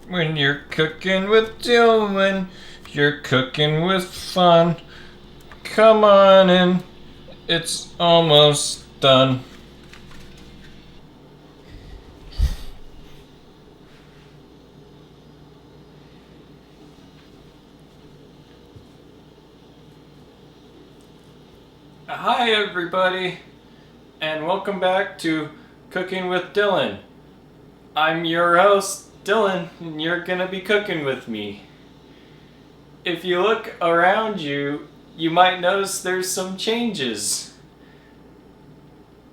When you're cooking with Dylan, you're cooking with fun. Come on in, it's almost done. Hi everybody, and welcome back to Cooking with Dylan. I'm your host, Dylan, and you're gonna be cooking with me. If you look around you, you might notice there's some changes.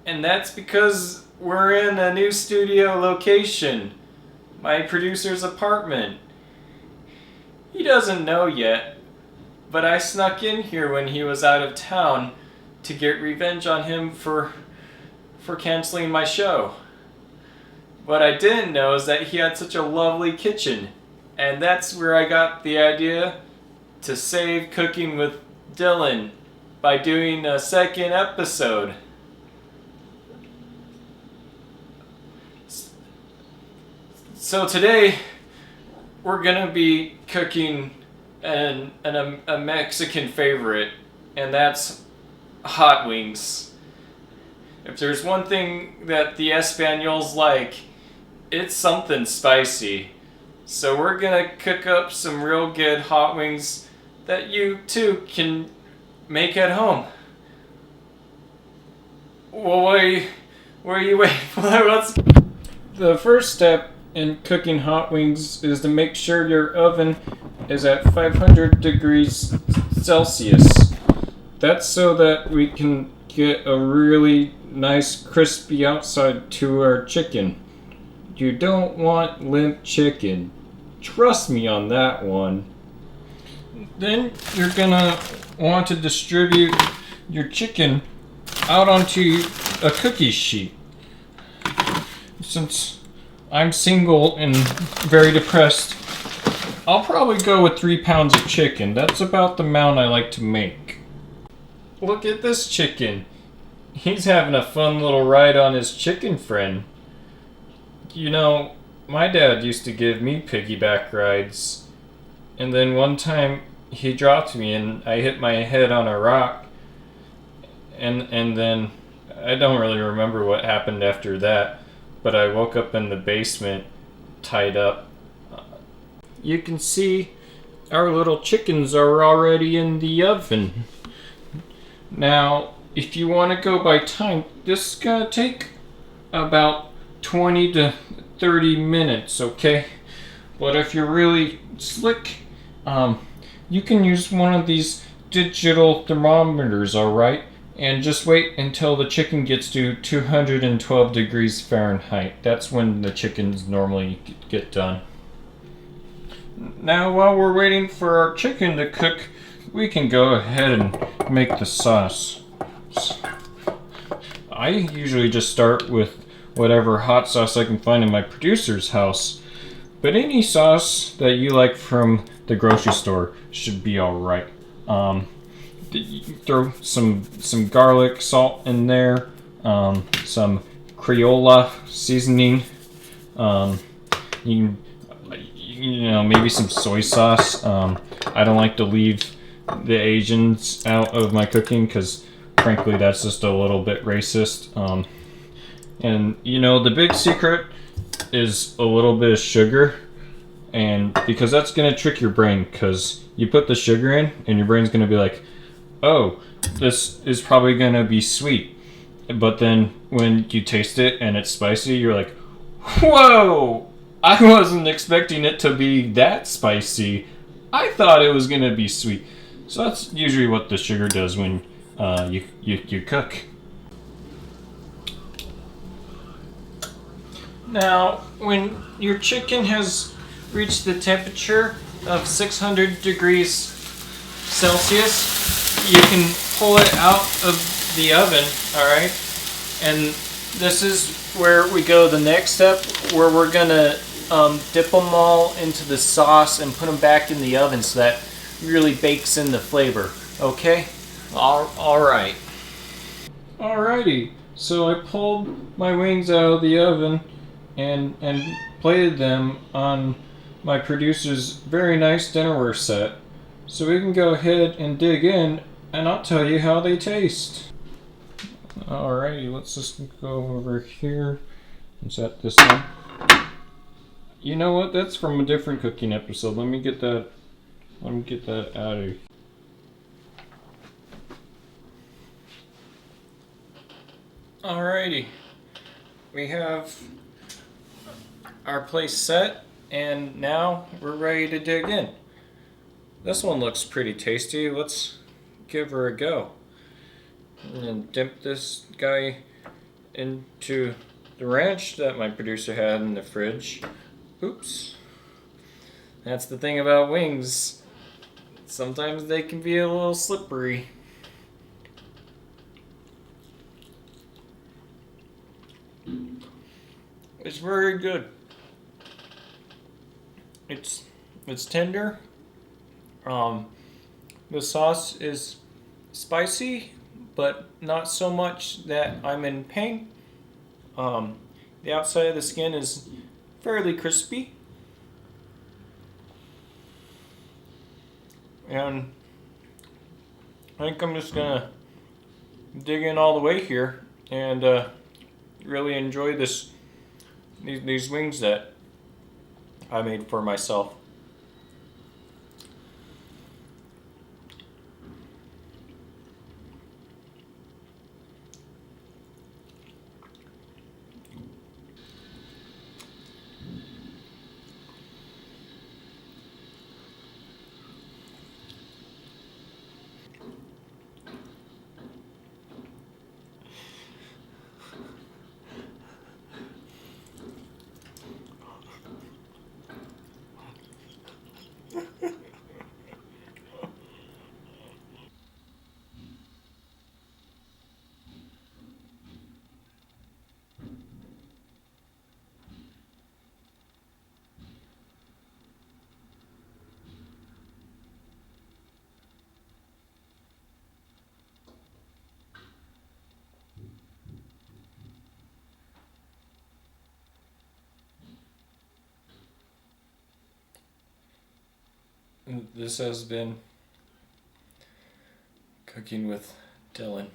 And that's because we're in a new studio location, my producer's apartment. He doesn't know yet, but I snuck in here when he was out of town to get revenge on him for canceling my show. What I didn't know is that he had such a lovely kitchen, and that's where I got the idea to save Cooking with Dylan by doing a second episode. So today we're gonna be cooking a Mexican favorite, and that's hot wings. If there's one thing that the Españols like, it's something spicy. So we're gonna cook up some real good hot wings that you too can make at home. Well, what are you waiting for? The first step in cooking hot wings is to make sure your oven is at 500 degrees Celsius. That's so that we can get a really nice crispy outside to our chicken. You don't want limp chicken. Trust me on that one. Then you're gonna want to distribute your chicken out onto a cookie sheet. Since I'm single and very depressed, I'll probably go with 3 pounds of chicken. That's about the amount I like to make. Look at this chicken. He's having a fun little ride on his chicken friend. You know, my dad used to give me piggyback rides. And then one time he dropped me and I hit my head on a rock. And then I don't really remember what happened after that. But I woke up in the basement, tied up. You can see our little chickens are already in the oven. Now, if you want to go by time, this is going to take about 20 to 30 minutes, okay? But if you're really slick, you can use one of these digital thermometers, alright? And just wait until the chicken gets to 212 degrees Fahrenheit. That's when the chickens normally get done. Now, while we're waiting for our chicken to cook, we can go ahead and make the sauce. I usually just start with whatever hot sauce I can find in my producer's house. But any sauce that you like from the grocery store should be alright. Throw some garlic salt in there, some Crayola seasoning, you know, maybe some soy sauce. I don't like to leave the Asians out of my cooking because frankly that's just a little bit racist. And you know, the big secret is a little bit of sugar, and because that's gonna trick your brain, because you put the sugar in and your brain's gonna be like, oh, this is probably gonna be sweet. But then when you taste it and it's spicy, you're like, whoa, I wasn't expecting it to be that spicy. I thought it was gonna be sweet. So that's usually what the sugar does when you cook. Now, when your chicken has reached the temperature of 600 degrees Celsius, you can pull it out of the oven, alright? And this is where we go the next step, where we're gonna dip them all into the sauce and put them back in the oven so that really bakes in the flavor, okay? Alright. Alrighty, so I pulled my wings out of the oven and plated them on my producer's very nice dinnerware set, so we can go ahead and dig in, and I'll tell you how they taste. Alrighty, let's just go over here and set this one. You know what? That's from a different cooking episode. Let me get that out of here. Alrighty. We have our place set, and now we're ready to dig in. This one looks pretty tasty. Let's give her a go. And then dip this guy into the ranch that my producer had in the fridge. Oops. That's the thing about wings. Sometimes they can be a little slippery. It's very good. It's tender. The sauce is spicy, but not so much that I'm in pain. The outside of the skin is fairly crispy. And I think I'm just gonna dig in all the way here and really enjoy these wings that I made for myself. This has been Cooking with Dylan.